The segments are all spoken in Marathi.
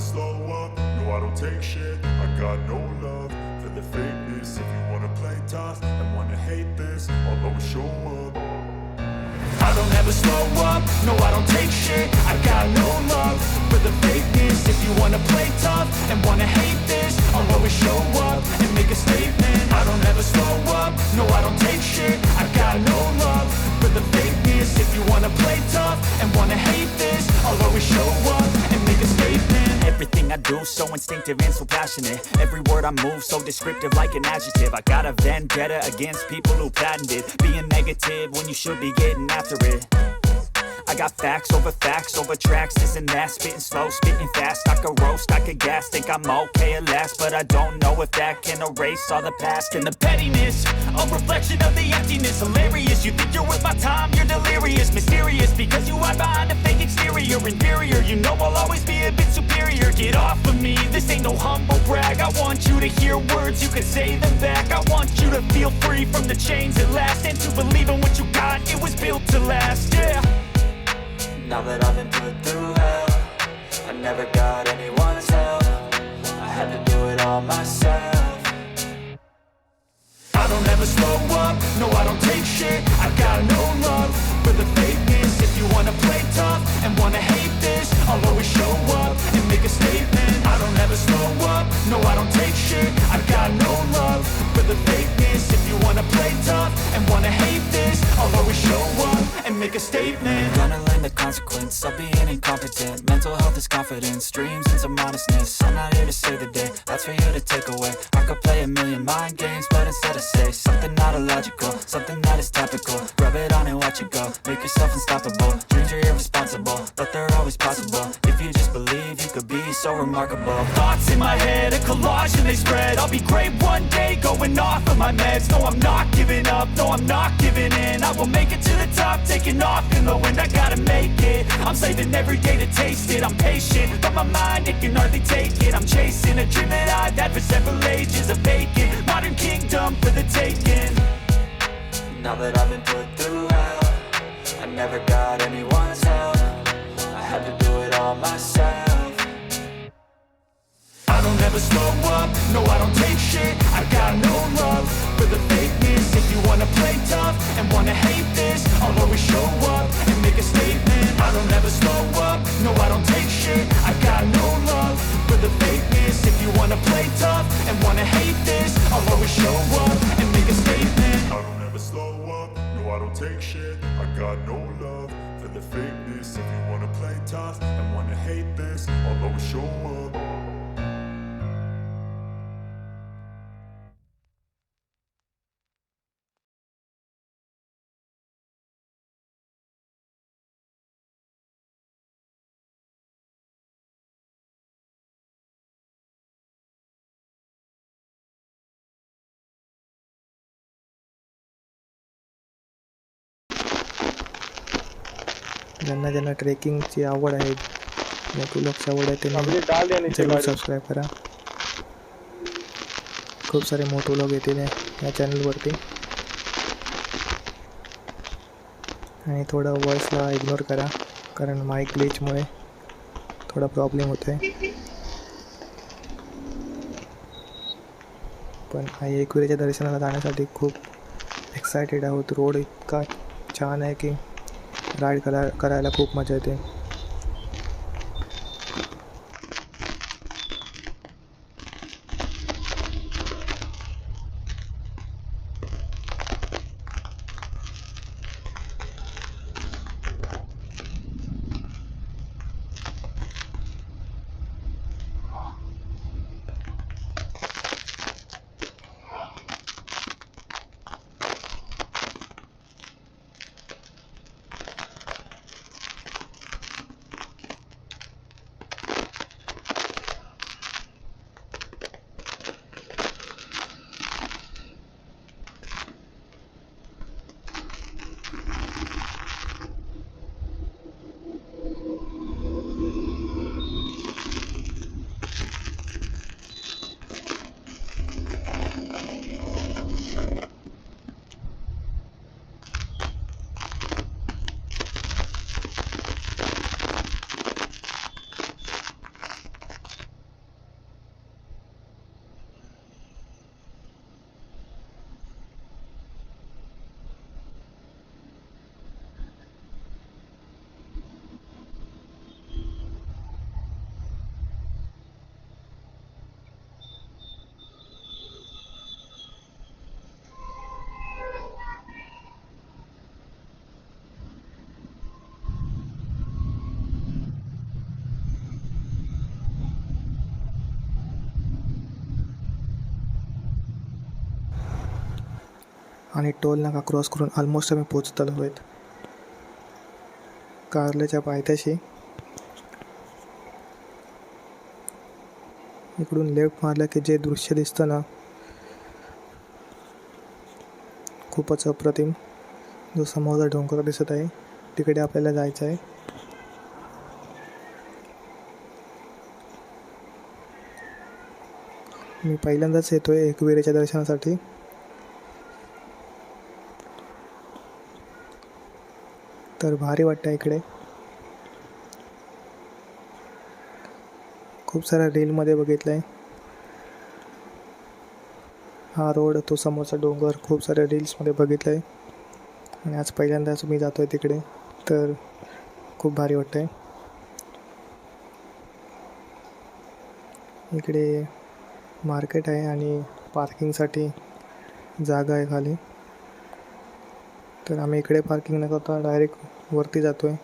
slow up, no I don't take shit. I got no love for the fakeness. If you wanna play tough and wanna hate this, I'll always show up. I don't ever slow up, no I don't take shit. I got no love for the fakeness. If you wanna play tough and wanna hate this, I'll always show up and make a statement. I don't ever slow up, no I don't take shit. I got no love for the fakeness. If you wanna play tough and wanna hate this, I'll always show up and make a statement. Everything I do so instinctive and so passionate. Every word I move so descriptive like an adjective. I got a vendetta against people who patented being negative when you should be getting after it. I got facts over tracks, this and that. Spitting slow, spitting fast. I could roast, I could gas. Think I'm okay at last, but I don't know if that can erase all the past. And the pettiness, a reflection of the emptiness. Hilarious, you think you're worth my time, you're delirious. Mysterious, because you hide behind a fake exterior. Inferior, you know I'll always be a bit superior. Get off of me, this ain't no humble brag. I want you to hear words, you can say them back. I want you to feel free from the chains at last, and to believe in what you got, it was built to last, yeah. Now that I've been put through hell, I never got anyone's help. I had to do it all myself. I don't ever slow up, no I don't take shit. I got no love for the fakeness. If you wanna play tough and wanna hate this, I'll always show up and make a statement. I don't ever slow up, no I don't take shit. I got no love for the fakeness. If you wanna play tough and wanna hate this, I'll always show up and make a statement. Gonna learn the consequence of being incompetent. Mental health is confidence, dreams and some honestness. I'm not here to save the day, that's for you to take away. I could play a million mind games, but instead I say something not illogical, something that is topical. Rub it on and watch it go, make yourself unstoppable. Dreams are irresponsible, but they're always possible. If you just believe, you could be so remarkable. Thoughts in my head, a collage and they spread. I'll be great one day, going off of my meds. No, I'm not giving up, no, I'm not giving in. I will make it to the top, taking off in the wind. I gotta make it, I'm saving every day to taste it. I'm patient, but my mind, it can hardly take it. I'm chasing a dream that I've had for several ages. A vacant, modern kingdom for the taking. Now that I've been put through hell, I never got anyone's help. I had to do it all myself. I don't ever slow up, no I don't take shit. I got no love for the fakeness. If you wanna play tough and wanna hate this, I'll always show up and make a statement. I don't ever slow up, no I don't take shit. I got no love for the fakeness. If you wanna play tough and wanna hate this, I'll always show up and make a statement. I don't ever slow up, no I don't take shit. I got no love for the fakeness. If you wanna play tough and wanna hate this, I'll always show up. ज्यांना ज्यांना ट्रेकिंगची आवड आहे, मोटोव्लॉगची आवड आहे, त्यांनी जरूर सबस्क्राईब करा. खूप सारे मोटोव्लॉग येतील या चॅनलवरती. आणि थोडं वॉइसला इग्नोर करा, कारण माईक ग्लिचमुळे थोडा प्रॉब्लेम होतो आहे. पण आई एकविरेच्या दर्शनाला जाण्यासाठी खूप एक्सायटेड आहोत. रोड इतका छान आहे की राईड करायला खूप मजा येते. आणि टोल नाका क्रॉस करून ऑलमोस्ट आम्ही पोचत आलो आहेत कारल्याच्या पायथ्याशी. इकडून लेफ्ट मारलं की जे दृश्य दिसतं ना, खूपच अप्रतिम. जो समोरचा डोंगर दिसत आहे तिकडे आपल्याला जायचं आहे. मी पहिल्यांदाच येतोय एकविरेच्या दर्शनासाठी. तर भारी वाटतं इकडे. खूप साऱ्या रीलमध्ये बघितलं आहे हा रोड, तो समोरचा डोंगर खूप साऱ्या रील्समध्ये बघितलं आहे आणि आज पहिल्यांदाच मी जातो आहे तिकडे. तर खूप भारी वाटतं आहे. इकडे मार्केट आहे आणि पार्किंगसाठी जागा आहे खाली. तर आम्ही इकडे पार्किंग न करता डायरेक्ट वरती जातो आहे.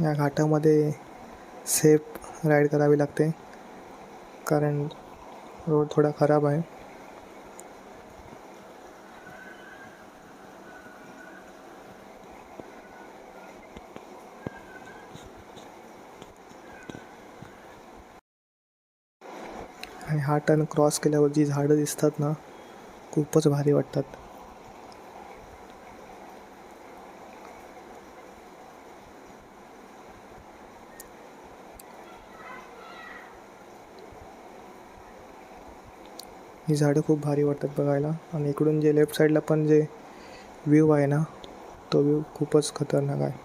या घाटामध्ये सेफ राईड करावी लागते कारण रोड थोडा खराब आहे. आणि हा टर्न क्रॉस केल्यावर जी झाडं दिसतात ना, खूपच भारी वाटतात. ही झाडं खूप भारी वाटतात बघायला. आणि इकडून जे लेफ्ट साईडला पण जे व्ह्यू आहे ना, तो व्ह्यू खूपच खतरनाक आहे.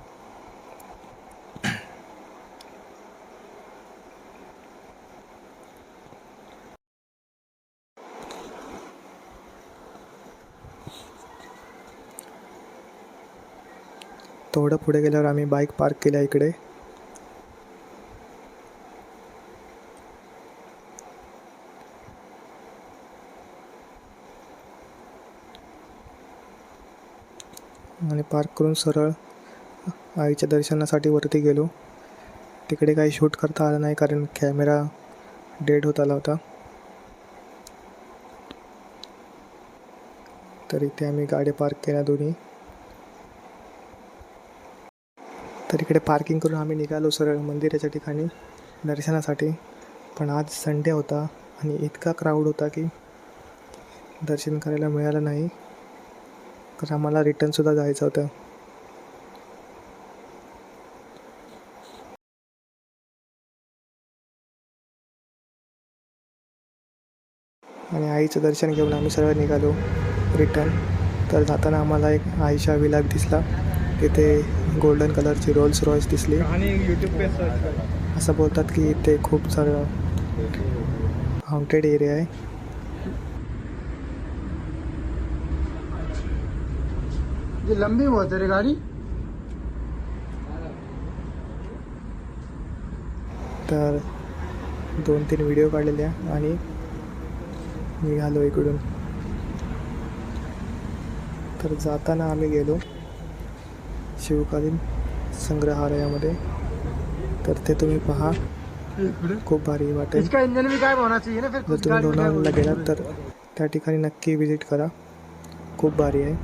थोडं पुढे गेल्यावर आम्ही बाईक पार्क केल्या इकडे. आणि पार्क करून सरळ आईच्या दर्शनासाठी वरती गेलो. तिकडे काही शूट करता आलं नाही कारण कॅमेरा डेड होत आला होता. तर इथे आम्ही गाड्या पार्क केल्या दोन्ही. तर इकडे पार्किंग करून आम्ही निघालो सरळ मंदिराच्या ठिकाणी दर्शनासाठी. पण आज संडे होता आणि इतका क्राऊड होता की दर्शन करायला मिळालं नाही, तर आम्हाला रिटर्नसुद्धा जायचं होतं. आणि आईचं दर्शन घेऊन आम्ही सरळ निघालो रिटर्न. तर जाताना आम्हाला एक आयशा विलाग दिसला. तिथे गोल्डन कलरची रोल्स रॉयस दिसली. असं बोलतात की इथे खूप सारं हॉन्टेड एरिया आहे. लंबी बहुत है रे गाड़ी. तर 2-3 व्हिडिओ काढलेल्या आणि निघालो इकडून. तर जाताना आम्ही गेलो शिवकालीन संग्रहालयामध्ये. तर ते तुम्ही पहा, खूप भारी वाटेल. इसका इंजन भी गायब होना चाहिए ना फिर. जर तुम्ही लोणावळ्याला गेलात तर त्या ठिकाणी नक्की विजिट करा, खूप भारी आहे.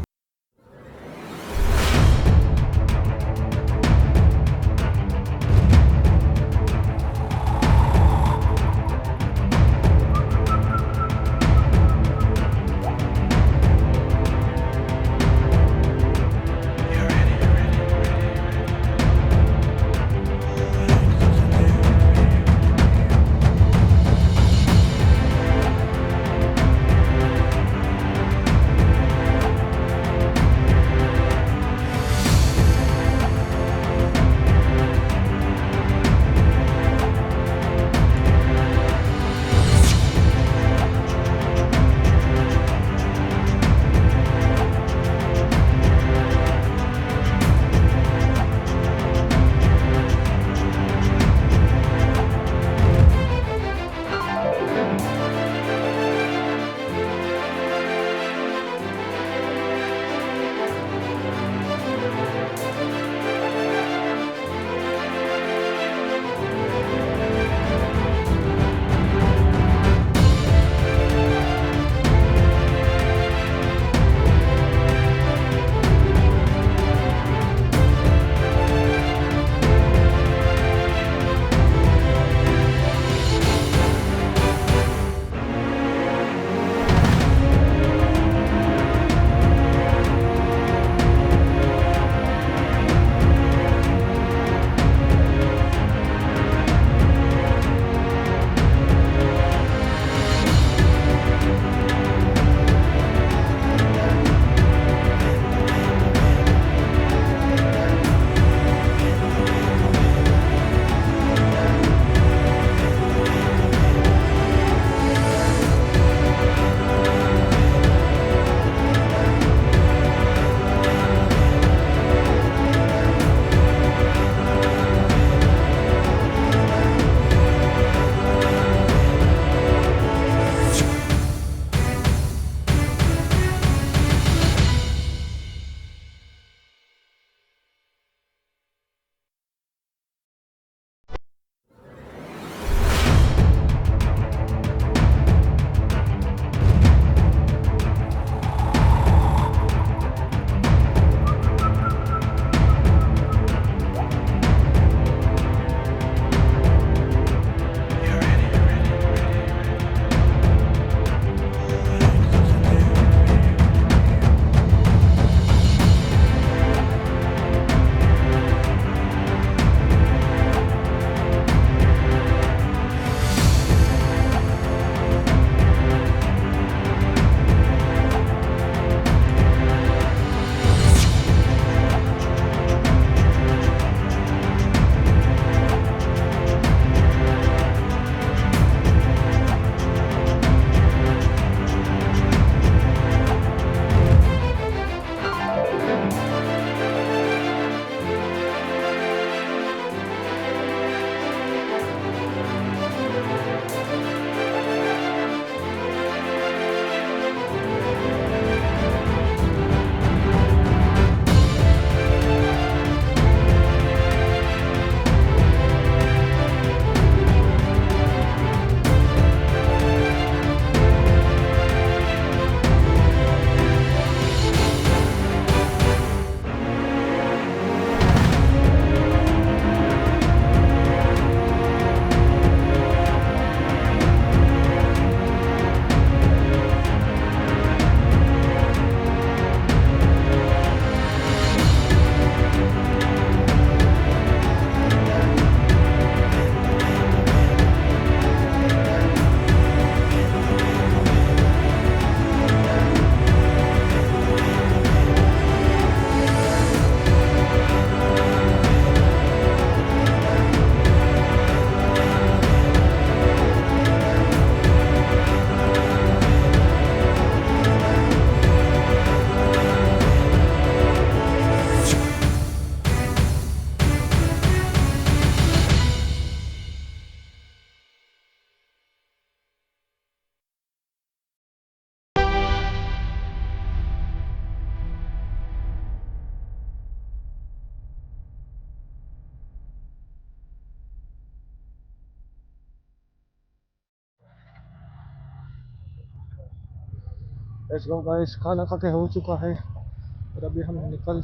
लेट्स गो गाइस, खाना खा के हो चुका है और अभी हम निकल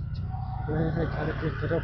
रहे हैं घर की तरफ।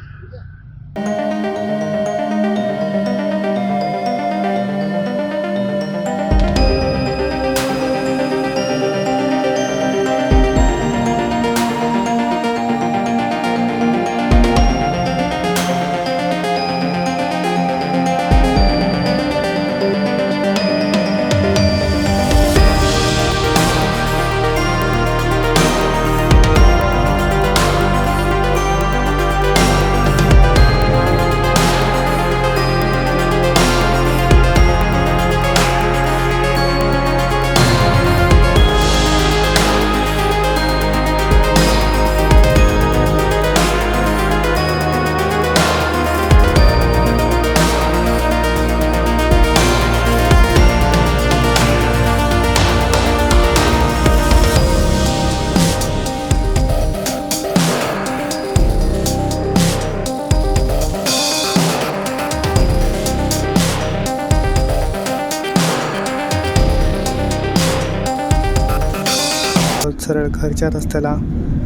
सरळ घरच्या रस्त्याला,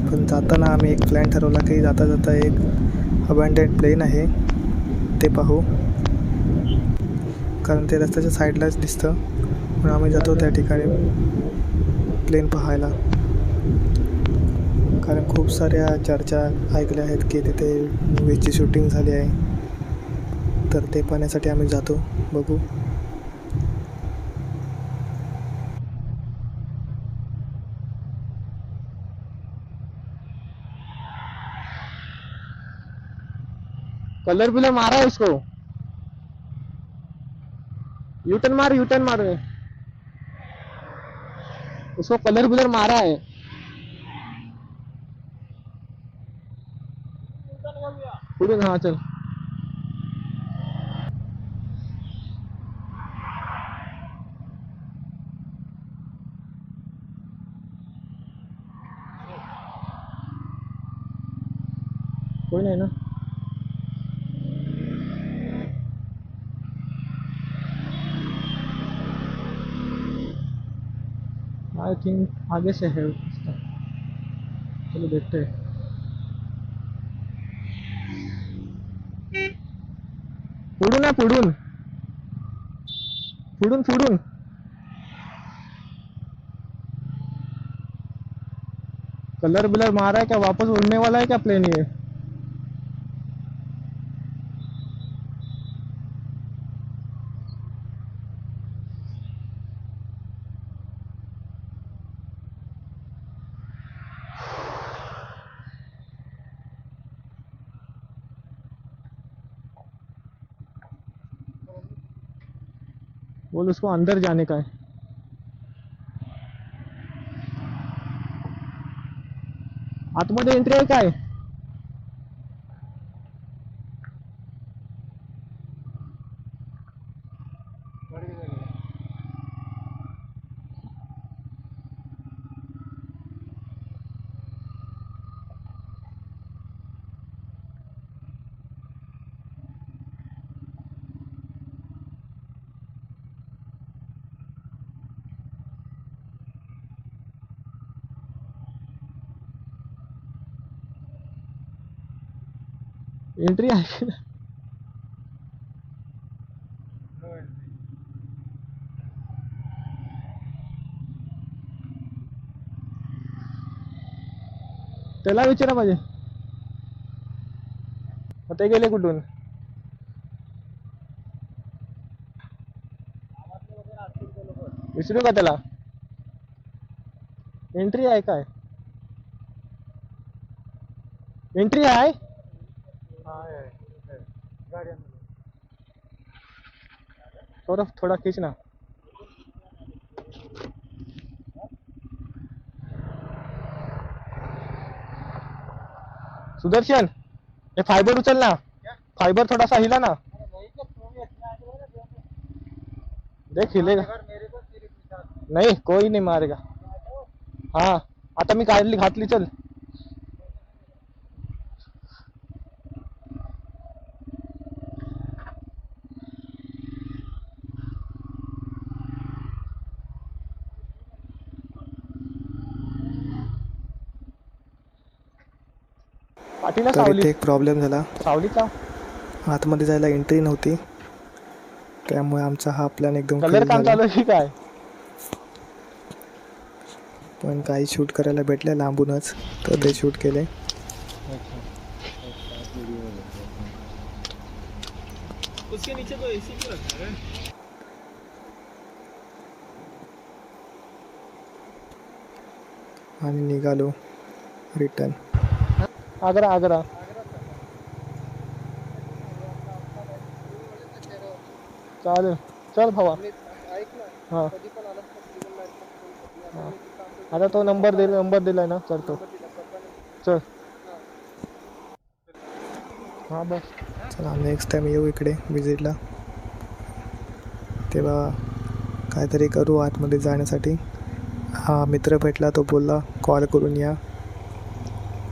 पण जाताना आम्ही एक प्लॅन ठरवला की जाता जाता एक अबॅन्डेड प्लेन आहे ते पाहू, कारण ते रस्त्याच्या साईडलाच दिसतं. म्हणून आम्ही जातो त्या ठिकाणी प्लेन पाहायला, कारण खूप साऱ्या चर्चा ऐकल्या आहेत की तिथे मूवीची शूटिंग झाली आहे. तर ते पाहण्यासाठी आम्ही जातो, बघू. कलर बिलर मारा है उसको, यूटर्न मार, यूटर्न मार, उसको कलर बिलर मारा है. पुढून हा चल. कोई नहीं ना. आई थिंक आगे से है उसका. चलो देखते हैं. पुढून आहे, पुढून पुढून पुढून. कलर बिलर मारा है क्या? वापस उड़ने वाला है क्या प्लेन ये? बोल उसको अंदर जाने का है. आतमध्ये एंट्री आहे काय? एंट्री आहे. त्याला विचारा पाहिजे. ते गेले कुठून? विचारू का त्याला? एंट्री आहे काय? एंट्री आहे. थोड़ा थोड़ा खींचना. सुदर्शन, ये फाइबर उचल ना. फाइबर थोड़ा सा हिला ना. देख हिलेगा. नहीं, कोई नहीं मारेगा. हाँ, आता मी काढली, घातली. चल. पाठीला तर सावली इथे एक प्रॉब्लेम झाला. सावलीचा आतमध्ये जायला एंट्री नव्हती, त्यामुळे आमचा हा प्लॅन एकदम कलर फेल काम झाला. चालू आहे काय? पण काही शूट करायला भेटले लांबूनच, तर ते शूट केले. आणि निघालो रिटर्न. आग्रा आग्रा चालेल. चल भावा. हा आता तो नंबर दिलाय ना, चल चल. हा बस. चला नेक्स्ट टाइम येऊ इकडे विजिटला, तेव्हा काहीतरी करू आतमध्ये जाण्यासाठी. हा मित्र भेटला, तो बोलला कॉल करून या,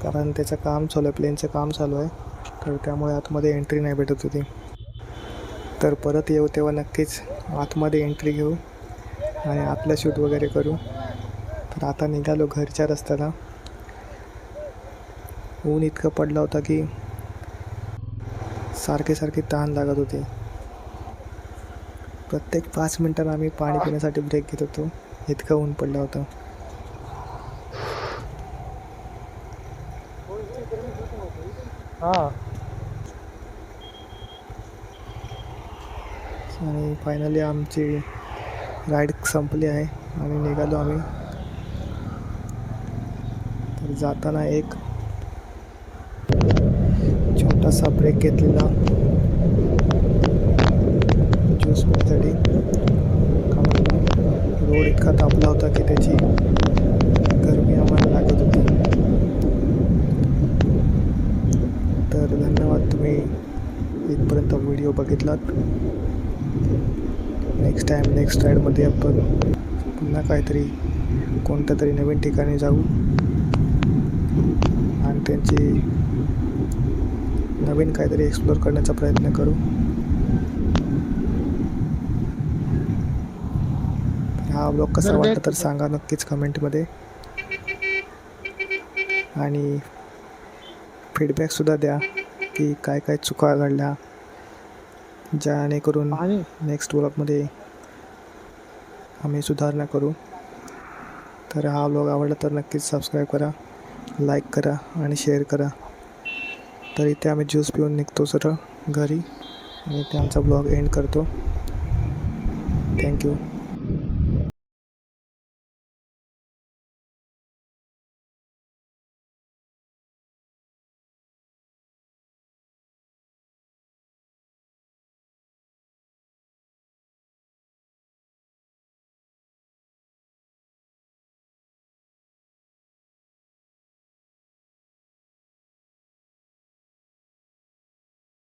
कारण त्याचं काम चालू आहे, प्लेनचं काम चालू आहे, तर त्यामुळे आतमध्ये एंट्री नाही भेटत होती. तर परत येऊ तेव्हा नक्कीच आतमध्ये एंट्री घेऊ आणि आपलं शूट वगैरे करू. तर आता निघालो घरच्या रस्त्याला. ऊन इतकं पडला होता की सारखी तहान लागत होती. प्रत्येक 5 मिनिटांना आम्ही पाणी पिण्यासाठी ब्रेक घेत होतो, इतकं ऊन पडलं होतं. हा आणि फायनली आमची राईड संपली आहे आणि निघालो आम्ही. तर जाताना एक छोटासा ब्रेक घेतलेला ज्यूस पिण्यासाठी, कारण रोड इतका तापला होता की त्याची गरमी आम्हाला लागत होती. तर धन्यवाद, तुम्ही इथपर्यंत व्हिडिओ बघितलात. नेक्स्ट राईडमध्ये आपण पुन्हा काहीतरी कोणत्या तरी नवीन ठिकाणी जाऊ आणि त्यांची नवीन काहीतरी एक्सप्लोर करण्याचा प्रयत्न करू. हा ब्लॉग कसा वाटला तर सांगा नक्कीच कमेंटमध्ये, आणि फीडबॅकसुद्धा द्या की काय काय चुका घडल्या, जेणेकरून नेक्स्ट ब्लॉगमध्ये आम्ही सुधारणा करू. तर हा ब्लॉग आवडला तर नक्कीच सबस्क्राईब करा, लाईक करा आणि शेअर करा. तर इथे आम्ही ज्यूस पिऊन निघतो सर घरी, आणि इथे आमचा ब्लॉग एंड करतो. थँक्यू.